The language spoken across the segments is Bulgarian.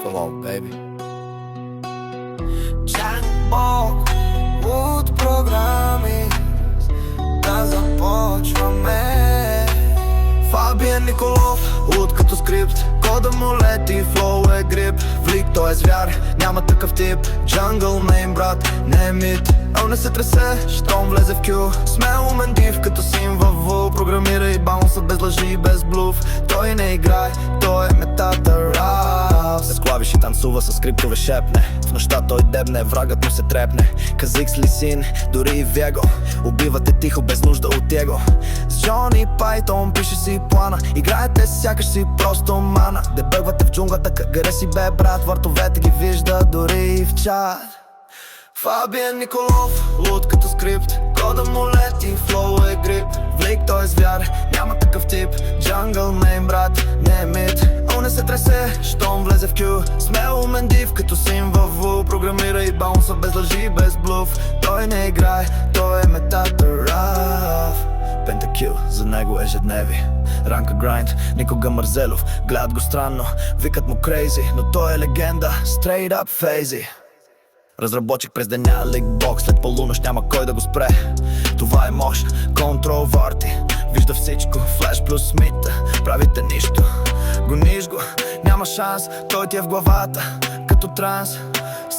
Come on, baby. Джанбок от програми да започваме. Фабиен Николов от като скрипт, кода му лети, флоу е грип. Влик, той е звяр, няма такъв тип. Джангъл нейм, брат, не е мит. Ел не се тресе, щом влезе в кю. Смел умен див, като син във вул. Програмира и баунса без лъжи и без блуф. Той не играе, той е метата рап. С клавиши танцува, с скриптове шепне. В нощта той дебне, врагът му се трепне. Казикс ли син, дори и Вего. Убивате тихо, без нужда от его. С Джони Пайтон пише си плана. Играете сякаш си просто мана. Дебъгвате в джунглата, къде си бе брат. Въртовете ги вижда дори и в чат. Фабиен Николов, луд като скрипт, кода му лети, флоу е грип. Влик, той е звяр, няма такъв тип. Джангъл нейм, брат, не е мит. О, не се тресе, щом влезе в кю. Смел умен див, като син във вул. Програмира и баунса без лъжи и без блуф. Той не играе, той е метата раф. Пентакил, за него ежедневие. Ранка грайнд, никога Марзелов. Гледат го странно, викат му крейзи, но той е легенда, straight up фейзи. Разработчик през деня, ликбокс, след полунощ няма кой да го спре. Това е мощ, контрол варти. Вижда всичко, флеш плюс смита. Правите нищо, гониш го, няма шанс. Той ти е в главата, като транс.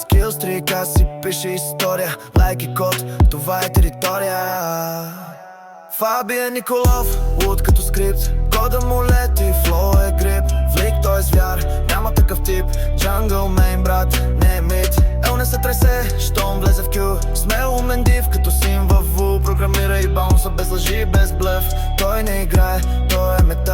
Скилс 3К си пише история. Лайк и код, това е територия. Фабиен Николов, луд като скрипт, кода му лети, флоу е грип. Влик, той е звяр, няма такъв тип. Джангъл нейм, брат, не е мит. Ел не се тресе, щом влезе в кю. Смел умен див, като син във вул. Програмира и баунса без лъжи и без блъф. Той не играе, той е мета.